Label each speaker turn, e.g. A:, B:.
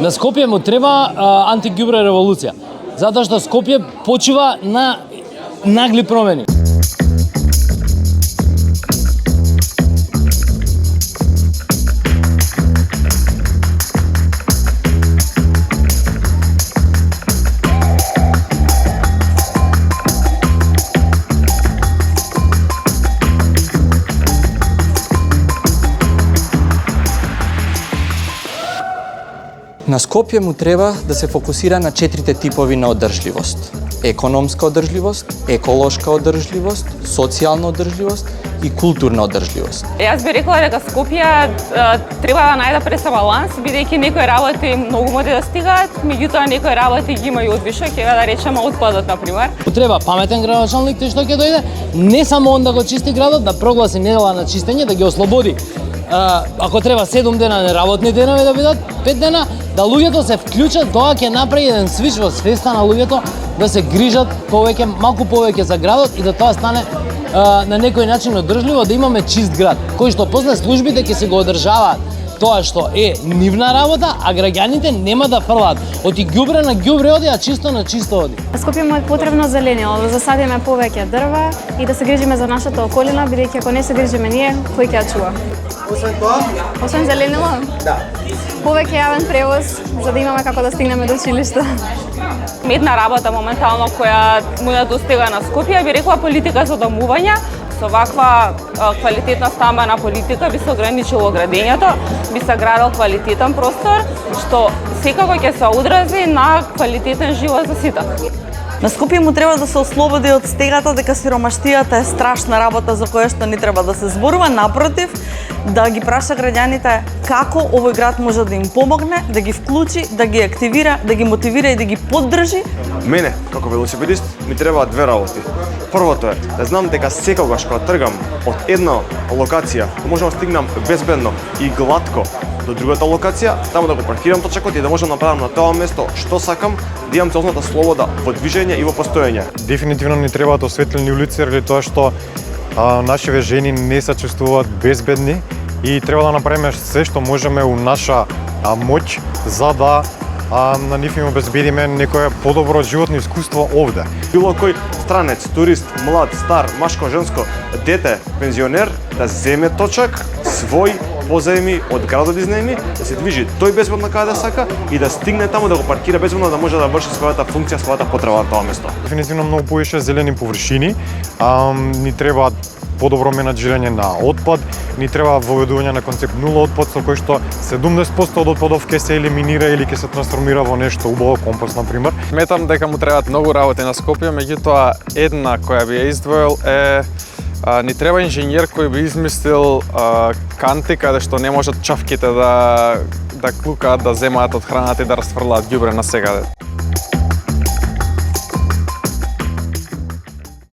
A: На Скопје му треба антиѓубре револуција, затоа што Скопје почива на нагли промени.
B: На Скопје му треба да се фокусира на 4 типови на одржливост. Економска одржливост, еколошка одржливост, социјална одржливост и културна одржливост.
C: Јас би рекла дека Скопје треба да најде преса баланс, бидејќи некои работи многу може да стигаат, меѓутоа некои работи ги има и одвишок, ќе да речеме отпадот на пример.
A: Треба паметен градоначалник тој што ќе дојде, не само он да го чисти градот, да прогласи недела на чистење, да ги ослободи. Ако треба 7 дена неработни денови да бидат, 5 дена, да луѓето се вклучат, тоа ќе направи еден свич во свеста на луѓето да се грижат повеќе, малку повеќе за градот и да тоа стане на некој начин одржливо, да имаме чист град, кој што после службите ќе се го одржаваат тоа што е нивна работа, а граѓаните нема да фрлаат. Оти ѓубре на ѓубре оди, а чисто на чисто оди.
D: Скопје му е потребно зеленило, да засадиме повеќе дрва и да се грижиме за нашата околина, бидејќи ако не се грижиме ние, кој ќе ја чува?
E: Освен тоа?
D: Освен зеленило?
E: Да.
D: Повеќе јавен превоз, за да имаме како да стигнеме до училиште.
C: Една работа моментално која му ја достига на Скопје, би рекла политика за домување. Со ваква квалитетна стамбена политика би се ограничило градењето, би се градел квалитетен простор, што секако ќе се одрази на квалитетен живот за сите.
F: На Скопје му треба да се ослободи од стегата дека сиромаштијата е страшна работа за која што не треба да се зборува, напротив, да ги праша граѓаните како овој град може да им помогне, да ги вклучи, да ги активира, да ги мотивира и да ги поддржи.
G: Мене, како велосипедист, ми требаат две работи. Првото е да знам дека секогаш кога тргам од една локација, можам да стигнам безбедно и глатко до другата локација, таму да го паркирам точакот и да можам да направам на тоа место што сакам, да имам целосната слобода во движење и во постоење.
H: Дефинитивно ни требаат осветлени улици заради тоа што нашиве жени не се чувствуваат безбедни и треба да направиме се што можеме у наша моќ за да на нив им обезбедиме некое подобро животно искуство овде.
G: Било кој странец, турист, млад, стар, машко, женско, дете, пензионер да земе точак свој позајми од градот изнајми, да се движи тој безбедно каде да сака и да стигне таму да го паркира безбедно, да може да врши својата функција, својата потреба на тоа место.
H: Дефинитивно многу повише зелени површини, ни треба подобро менаџирање на отпад, ни треба воведување на концепт нула отпад со кој што 70% од отпадов ќе се елиминира или ќе се трансформира во нешто убаво, компост на пример.
I: Сметам дека му требаат многу работи на Скопје, меѓутоа една која би ја издвоил е ни треба инженер кој би измислил канти каде што не можат чавките да клукаат, да земаат од храната и да расфрлаат ѓубре насекаде.